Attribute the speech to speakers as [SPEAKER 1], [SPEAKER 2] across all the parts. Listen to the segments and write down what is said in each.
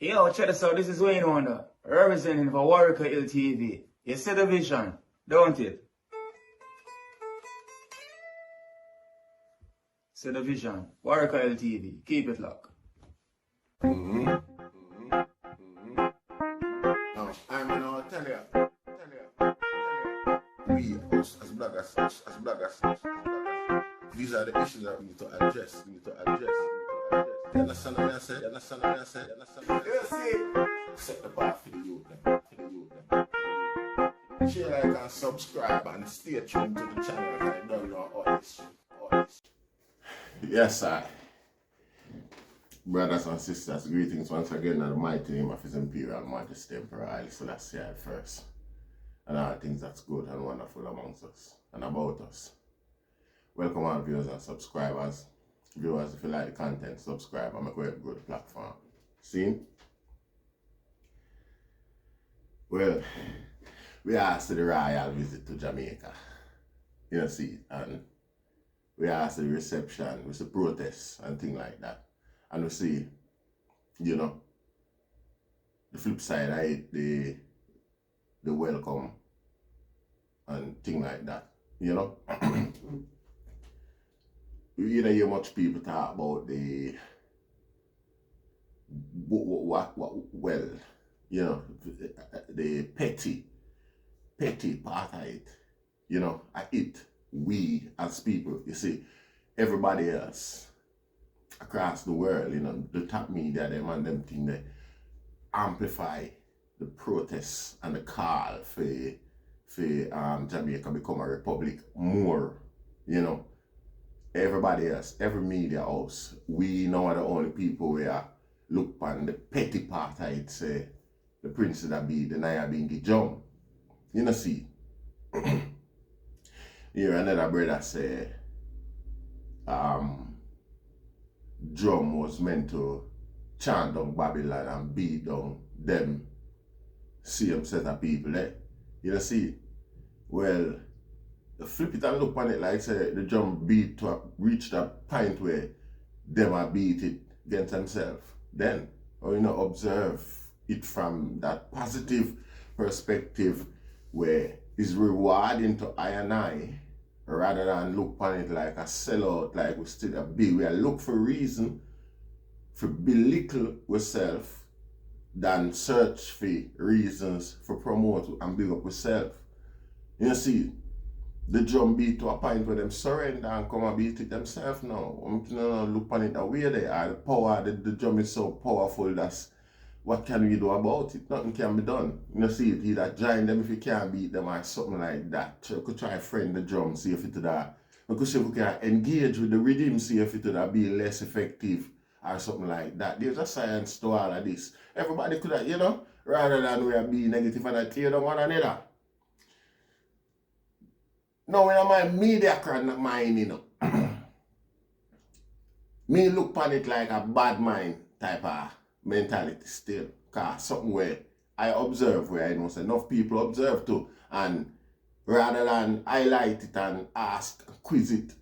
[SPEAKER 1] Yo, check this out. This is Wayne Wonder, representing for Warwick LTV. You see the vision, don't it? See the vision. Warwick LTV. Keep it locked.
[SPEAKER 2] No, I'm gonna tell you. We, us as bloggers, these are the issues that we need to address. You understand what I say? You see? Set the bar for the youth. Share, like, and subscribe and stay tuned to the channel. I don't know all this. Yes, sir. Brothers and sisters, greetings once again in the mighty name of His Imperial Majesty Emperor Haile Selassie I first. And all things that's good and wonderful amongst us and about us. Welcome all viewers and subscribers. Viewers, if you like the content, subscribe and make a good platform. See? Well, we asked the royal visit to Jamaica. You know, see, and we asked the reception, we see protests and things like that. And we see, you know, the flip side, the welcome and things like that, you know. You don't hear much people talk about the, well, you know, the petty part of it, you know, we as people, you see, everybody else across the world, you know, the top media, them and them thing, they amplify the protests and the call for Jamaica become a republic more, you know. Everybody else, every media house, we know are the only people where look on the petty part of it, say, the princes that be the Nyabinghi jump. You know, see, here another brother say, drum was meant to chant down Babylon and beat down them same set of people there. You know, see, well, flip it and look on it like say the drum beat to reach that point where them are beat it against themselves. Then, or you know, observe it from that positive perspective where it's rewarding to I and I, rather than look on it like a sellout, like we still a big. We look for reason for belittle ourselves than search for reasons for promote and big up ourselves. You see, the drum beat to a point where them surrender and come and beat it themselves now. Look on it the way they are. The power, the drum is so powerful, that's what can we do about it? Nothing can be done. You know, see it, either join them if you can't beat them or something like that. So you could try to friend the drum, see if it would we could see if we can engage with the rhythm, see if it would be less effective or something like that. There's a science to all of this. Everybody could have, you know, rather than we be negative and tear down one another. No, when my media not mind, you know. Me look on it like a bad mind type of mentality still. Cause something where I observe, where I know enough people observe too. And rather than highlight it and ask, quiz it,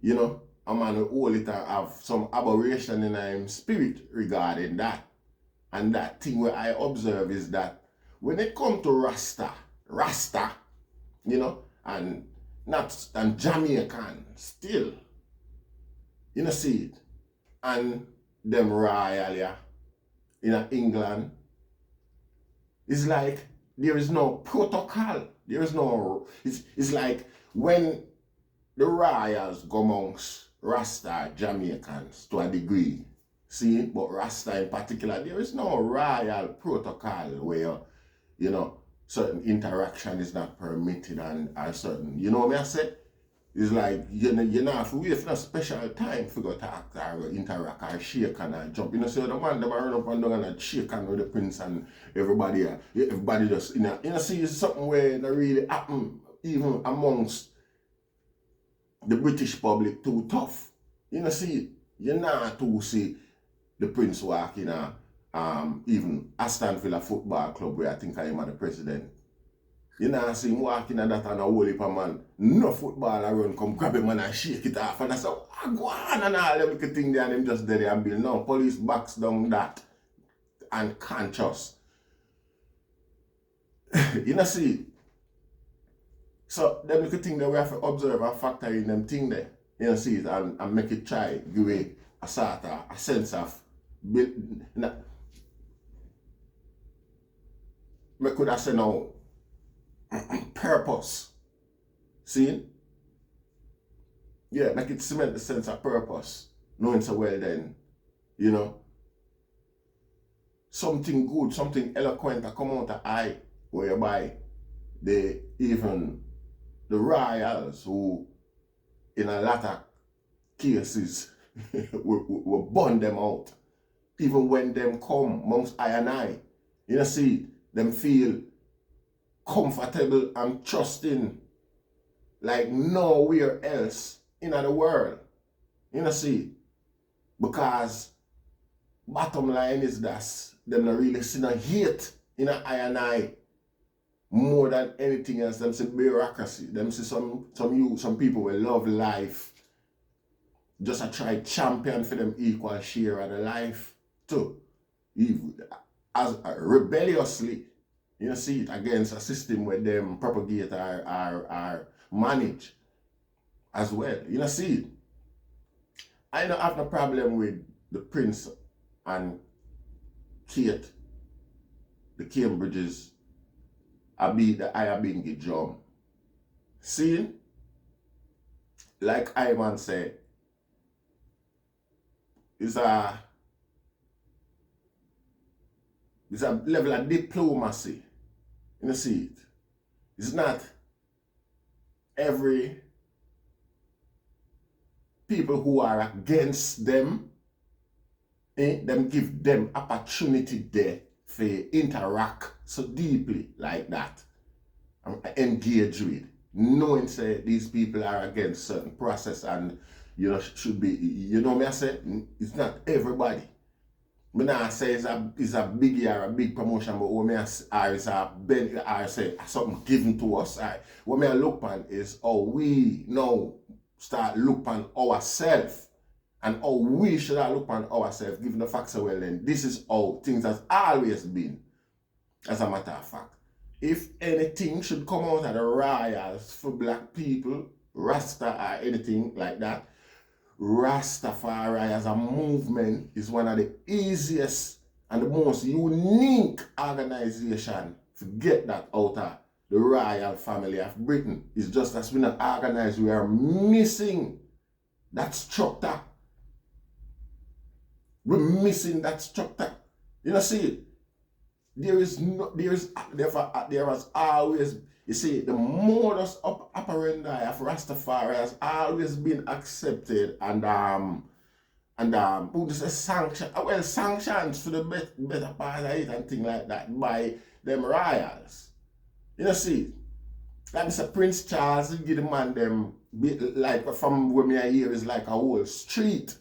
[SPEAKER 2] you know, a man will hold it and have some aberration in him spirit regarding that. And that thing where I observe is that when it comes to Rasta, you know, and Jamaican still, you know, see it, and them royal, yeah, in England, it's like there is no protocol, there is no, it's like when the royals go amongst Rasta Jamaicans to a degree, see, but Rasta in particular, there is no royal protocol where, you know, certain interaction is not permitted and certain, you know what I say? It's like, you're not have to wait for a special time to go talk or interact or shake and jump. You know, so the man, they run up and down and shake hands with the prince and everybody just, you know, see, it's something where it really happen, even amongst the British public too tough. You know, see, you're not to see the prince walk in even Aston Villa Football Club where I think I am the president. You know, see him walking at that and a whole heap of man. No football around come grab him and shake it off. And I say, oh, go on and all them little thing there and him just there and build. No, police backs down that. and conscious. You know, see, so them little thing that we have to observe and factor in them thing there, you know, see it and make it try give a sort of a sense of me could have said now purpose. See? Yeah, make it cement the sense of purpose. Knowing so well then, you know, something good, something eloquent that come out of I, whereby even the royals who in a lot of cases will burn them out. Even when them come amongst I and I, you know, see, them feel comfortable and trusting like nowhere else in the world. You know, see, because bottom line is that them not really see no hate in a I and I more than anything else. Them see bureaucracy. Them see some people will love life. Just a try champion for them equal share of the life too. As rebelliously, you know, see it against a system where them propagate or manage as well. You know, see it. I don't have no problem with the Prince and Kate, the Cambridges, I beat the Nyabinghi drum. See, like Iman said, it's a level of diplomacy. You know, see it. It's not every people who are against them, them give them opportunity there for interact so deeply like that and engage with, knowing say these people are against certain process and you know should be, you know me I say it's not everybody. Me not say it's a big or a big promotion, but what me it's a benefit or say something given to us. What me I look on is how we now start look on ourselves and how we should look on ourselves, given the facts well then. This is how things has always been, as a matter of fact. If anything should come out of the royals for black people, Rasta or anything like that, Rastafari as a movement is one of the easiest and the most unique organization to get that out of the royal family of Britain. It's just as we not organized, we are missing that structure. We're missing that structure. You know, see, there has always, you see, the modus operandi of Rastafari has always been accepted and who just a sanction, well, sanctions for the better part of it and things like that by them royals. You know, see, like Mr. Prince Charles, he give the man them, like from where me I hear is like a whole street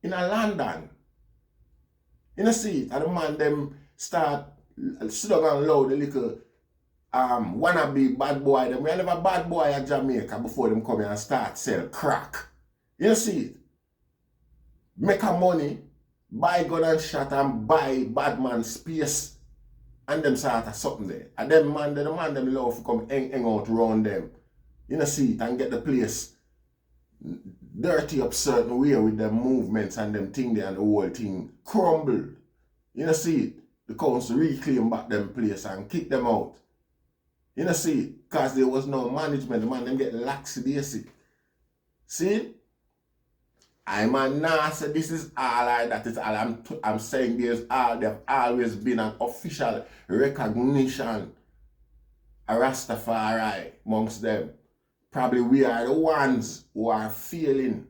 [SPEAKER 2] in a London. You know, see, and the man them start sit down and load the little wannabe bad boy them. We have a bad boy at Jamaica before them come here and start sell crack. You know, see, make a money, buy gun and shot and buy bad man space and them sort of something there. And them man, the man them love to come hang out around them. You know, see it and get the place dirty up certain way with them movements and them thing there and the whole thing crumbled. You know, see it. The council reclaim back them place and kick them out. You know, see it. Because there was no management. The man them get lackadaisy. See? I'm not say this is all that is all I'm saying there have always been an official recognition of Rastafari amongst them. Probably we are the ones who are failing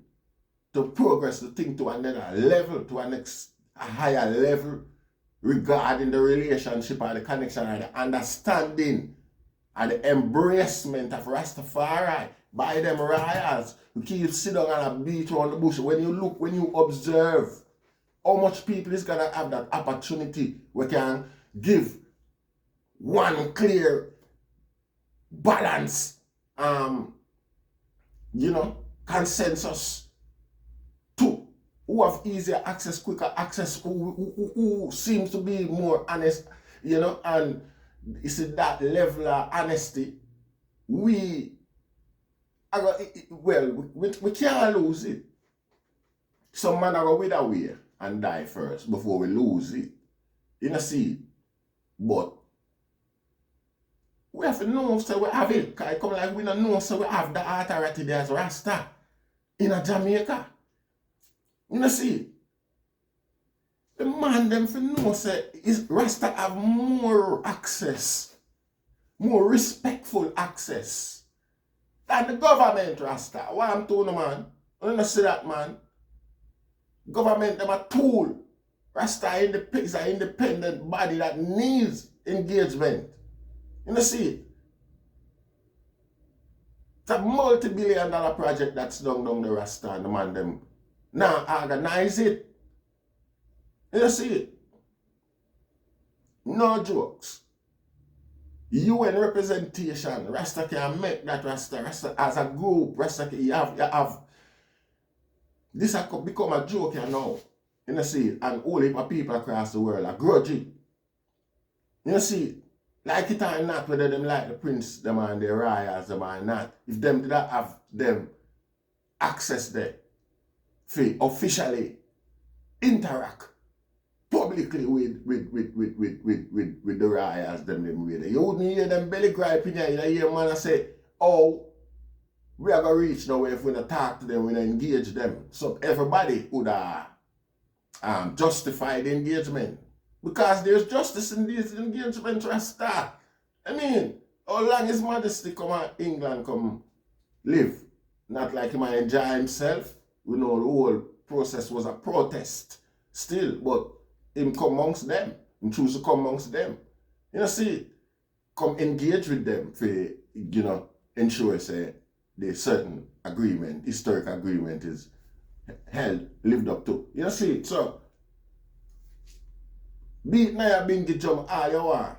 [SPEAKER 2] to progress the thing to another level, to a higher level regarding the relationship and the connection and the understanding and the embracement of Rastafari by them royals who keep sit down and a beat around the bush. When you look, when you observe how much people is gonna have that opportunity, we can give one clear balance you know, consensus to who have easier access, quicker access, who seems to be more honest, you know, and you see that level of honesty, we can't lose it. Some man are going to wither away and die first before we lose it. You know, see, but we have to know so we have it. Because it come like we don't know so we have the authority there as Rasta in a Jamaica. You know, see, the man them for know say is Rasta have more access, more respectful access than the government Rasta. Why I'm telling you, man? You don't see that, man? Government them a tool. Rasta is an independent body that needs engagement. You know, see it? It's a multi-billion-dollar project that's done the Rasta and the man them now organize it. You know, see it? No jokes. UN representation, Rasta can make that Rasta as a group, Rasta can, you have this has become a joke here now. You know, see it? And all the people across the world are grudging. You know, see it? Like it or not, whether them like the prince, them and the royals, them or not, if them did not have them access there, for officially interact publicly with the royals, them way there. You wouldn't hear them belly griping here. You hear man say, oh, we are going to reach now if we don't talk to them, we don't engage them. So everybody would justify the engagement. Because there's justice in these engagements, Rasta. I mean, how long His Majesty come out England come live? Not like he might enjoy himself. We know the whole process was a protest still, but him come amongst them. Him choose to come amongst them. You know, see, come engage with them for, you know, ensure say the certain agreement, historic agreement is held, lived up to. You know, see, so beat Nyabinghi drum all you want.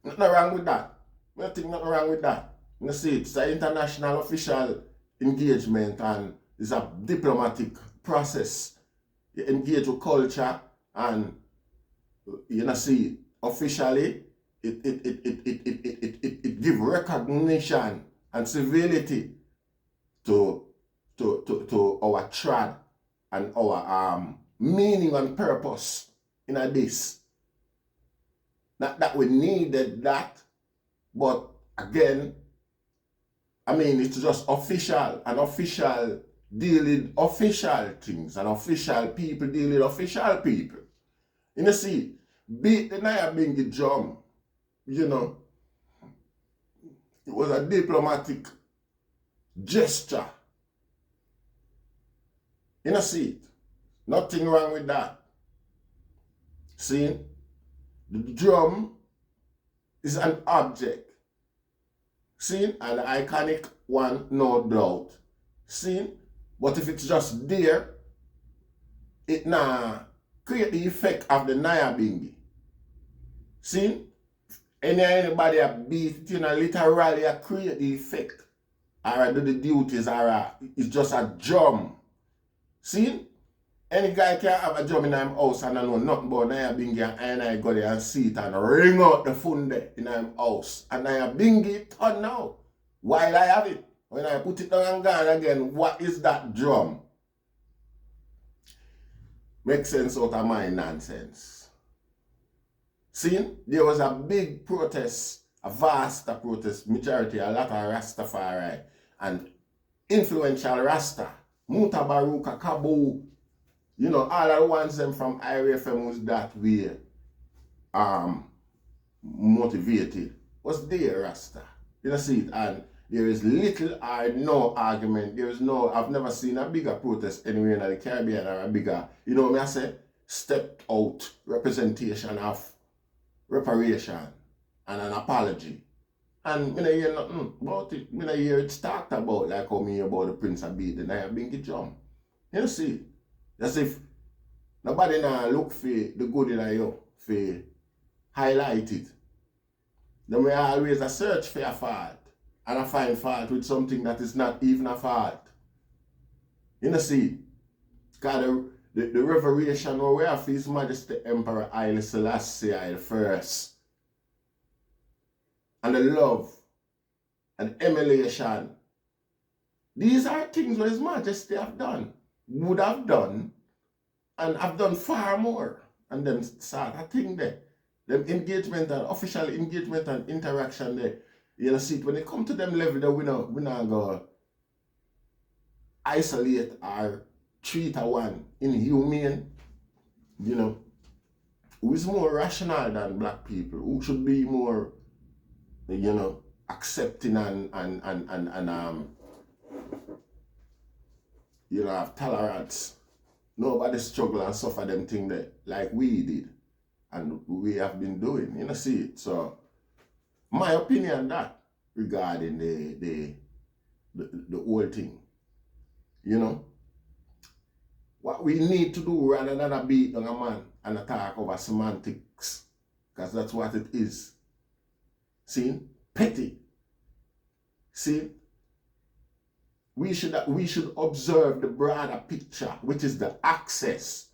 [SPEAKER 2] Nothing wrong with that. I think nothing wrong with that. You see, it's an international official engagement and it's a diplomatic process. You engage with culture and you know see officially it gives recognition and civility to our trad and our meaning and purpose in this. Not that we needed that, but again, I mean, it's just official, and official deal with official things, and official people deal with official people. You know, see, beat the Nyabinghi drum, you know, it was a diplomatic gesture. You know, see it? Nothing wrong with that. See, the drum is an object. See, an iconic one, no doubt. See, but if it's just there, it now create the effect of the Nyabinghi. See, anybody that beat it, you know, literally create the effect, or do the duties, or it's just a drum. See? Any guy can have a drum in his house and I know nothing about Nyabinghi, and I go there and see it and ring out the funde in his house. And Nyabinghi turn now. While I have it, when I put it down and gone again, what is that drum? Make sense out of my nonsense. See, there was a big protest, a vast protest, majority, a lot of Rastafari and influential Rasta, Mutabaruka, Kabu, you know, all of the ones them from IRFM was that way motivated. Was there, Rasta? You know, see it, and there is little or no argument. There is no, I've never seen a bigger protest anywhere in the Caribbean or a bigger, you know what I say, stepped out representation of reparation and an apology. And I don't hear nothing about it. I don't hear it talked about like how me hear about the Prince of beat the Nyabinghi drum. You know, see, as if nobody now look for the good in you, for highlight it. Then we always a search for a fault. And I find fault with something that is not even a fault. You know, see, Cause the revelation where we have His Majesty Emperor Haile Selassie I the first. And the love and emulation. These are things where His Majesty have done, would have done, and have done far more. And them sort of thing there. Them engagement and official engagement and interaction there. You know, see, when it come to them level, we not go isolate or treat one inhumane. You know, who is more rational than black people? Who should be more, you know, accepting and you know, have tolerance. Nobody struggle and suffer them thing there like we did. And we have been doing, you know, see it. So my opinion that regarding the whole thing. You know. What we need to do rather than a beat on a man and a talk over semantics. Because that's what it is. See? Petty. See? We should observe the broader picture, which is the access.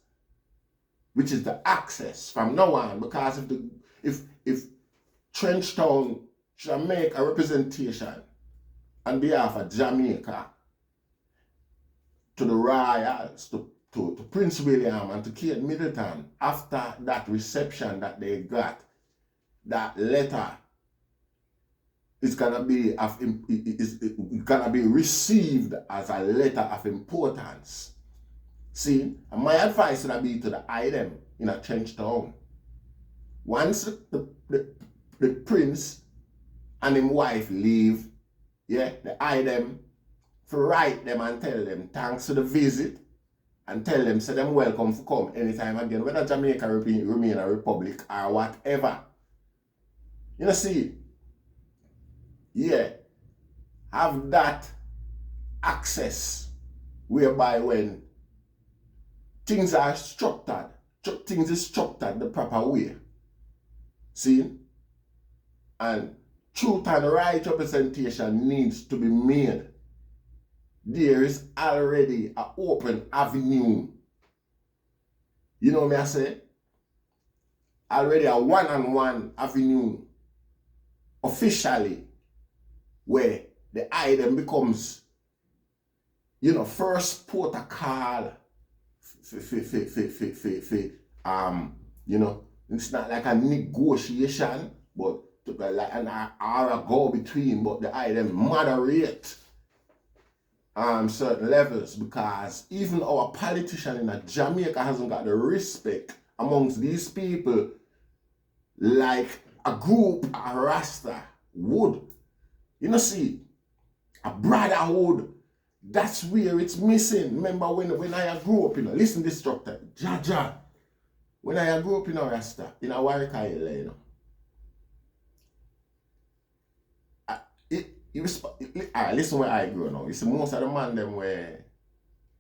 [SPEAKER 2] Which is the access from now on. Because if Trenchtown should make a representation on behalf of Jamaica to the Royals, to Prince William and to Kate Middleton, after that reception that they got, that letter is gonna be received as a letter of importance. See, and my advice would be to the item in a Trenchtown. Once the prince and his wife leave, yeah, the item for write them and tell them thanks for the visit and tell them say them welcome to come anytime again, whether Jamaica remain a republic or whatever. You know, see, yeah, have that access whereby when things are structured, things is structured the proper way. See? And truth and right representation needs to be made. There is already an open avenue. You know what I say? Already a one-on-one avenue officially where the item becomes, you know, first port of call you know, it's not like a negotiation, but like an hour a go between, but the item moderate certain levels, because even our politician in Jamaica hasn't got the respect amongst these people like a group, a Rasta would. You know, see, a brotherhood, that's where it's missing. Remember when I grew up, you know, listen to this structure, Jaja. When I grew up in a Rasta, in a Warwick, you know, listen where I grew now. You see, most of the man them were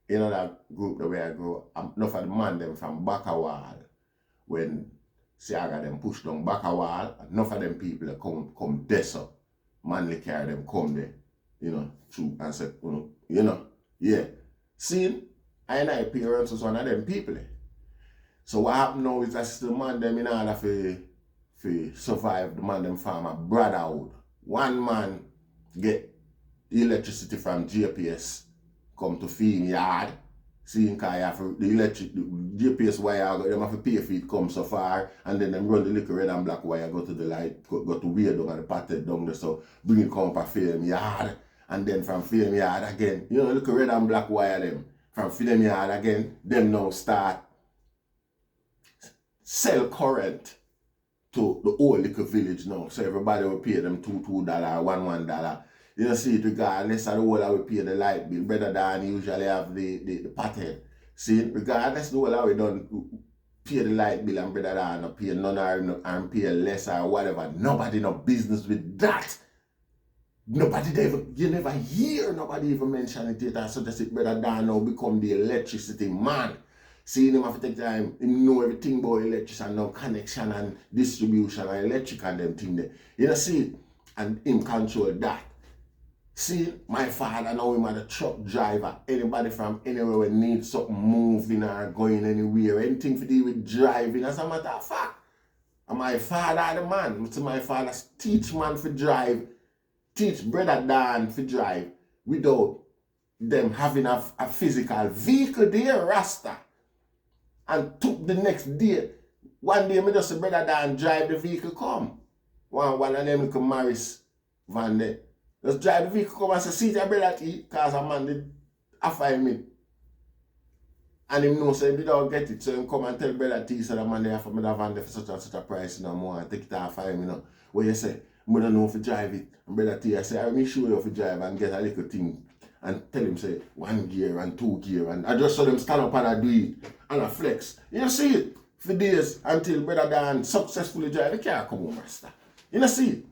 [SPEAKER 2] in that group the way I grew up, enough of the man them from Backlack, when Siaga them push down Backlack, enough of them people that come desert, manly carry them come there, you know, through and say, you know, yeah. See, I parents was one of them people. So what happened now is that the man them in order for survive, the man them form a brotherhood. One man get the electricity from GPS, come to feed yard. See, cause the GPS wire, them have to pay for it come so far, and then them run the little red and black wire, go to the light, go to weird down and the patted down there, so bring it come up film yard, and then from film yard again, you know, little red and black wire them, from film yard again, them now start sell current to the whole little village now. So everybody will pay them $2, $1. You know, see it regardless of the whole will pay the light bill. Brother Dan usually have the pattern. See, regardless of the whole we don't pay the light bill and Brother Dan not pay none or pay less or whatever. Nobody no business with that. Nobody you never hear nobody even mention it yet. So that's it, Brother Dan now become the electricity man. See, him have to take time, him know everything about electricity and now connection and distribution and electric and them thing there. You know, see, and him control that. See, my father now him a truck driver. Anybody from anywhere we need something moving or going anywhere, anything to do with driving, as a matter of fact. And my father the man. So my father teach man for drive, teach brother Dan for drive without them having a physical vehicle there, Rasta. And took the next day. One day, me just say, brother Dan, drive the vehicle come. One of them come Maris van there. Just drive the vehicle come and say, see your brother T, cause a man did affine me. And him know say, he did all get it. So him come and tell brother T, so the man there for me the van there for such and such a price, you know, more and take it off of him, you know. Where you say, I don't know if you drive it. And brother T, I say, I will show you if you drive and get a little thing. And tell him, say, 1 gear and 2 gear. And I just saw them stand up and I do it. And I flex. You see it? For days until brother Dan successfully drive the car come home, Rasta. You know see it?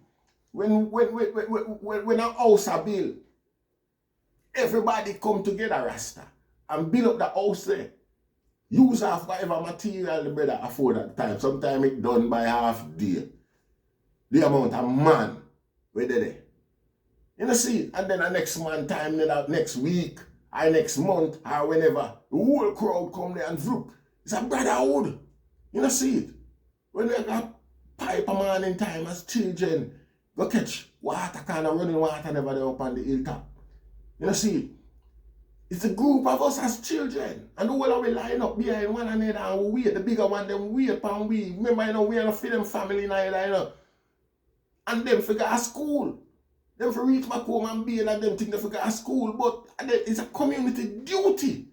[SPEAKER 2] When a house are built, everybody come together, Rasta, and build up the house there. Use half whatever material the brother afford at the time. Sometimes it done by half day. The amount of man where they there. You know see, and then the next man time, then next week, or next month, or whenever, the whole crowd come there and vroom. It's a brotherhood. You know see it? When we got pipe a man in time as children, go catch water, kind of running water never there up on the hilltop. You know see it? It's a group of us as children. And the whole of we line up behind one another and we wait. The bigger one, them wait and we. Remember, you know, we are not feeding family in either, you know. And them figure at school. Them for reach back home and bail and them think they forgot school, but it's a community duty.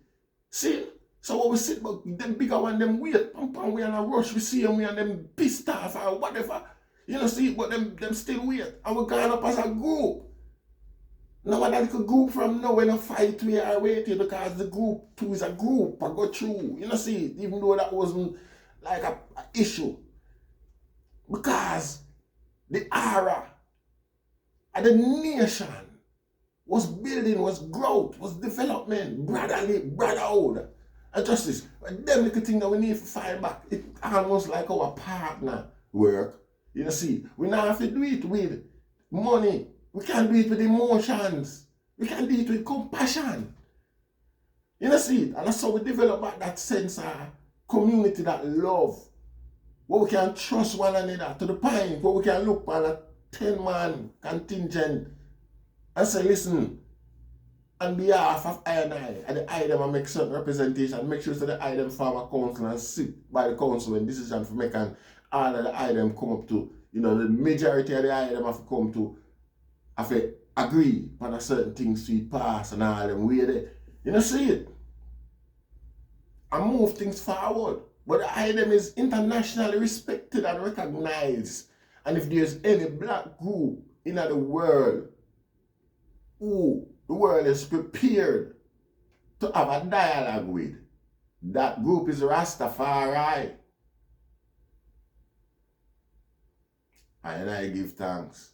[SPEAKER 2] See? So when we sit back, them bigger one, them wait, pam, we in a rush, we see them, we and them pissed off or whatever. You know, see, but them still wait. And we're going up as a group. Now that little group from now, we don't fight, we are waiting because the group too is a group, I go through. You know, see, even though that wasn't like a issue. Because the aura and the nation was building, was growth, was development, brotherhood, and justice. And them little thing that we need to fight back, it almost like our partner work. You know, see, we now have to do it with money. We can't do it with emotions. We can't do it with compassion. You know, see, and that's how we develop that sense of community, that love, where we can trust one another to the point where we can look on a 10-man contingent and say, listen, on behalf of I and the item and make certain representation, make sure that the item form a council and sit by the council when decision for making all of the item come up to, you know, the majority of the item have to come to, have to agree on a certain things to pass and all them way there. You know, see it? And move things forward. But the item is internationally respected and recognized. And if there's any black group in the world who the world is prepared to have a dialogue with, that group is Rastafari. And I give thanks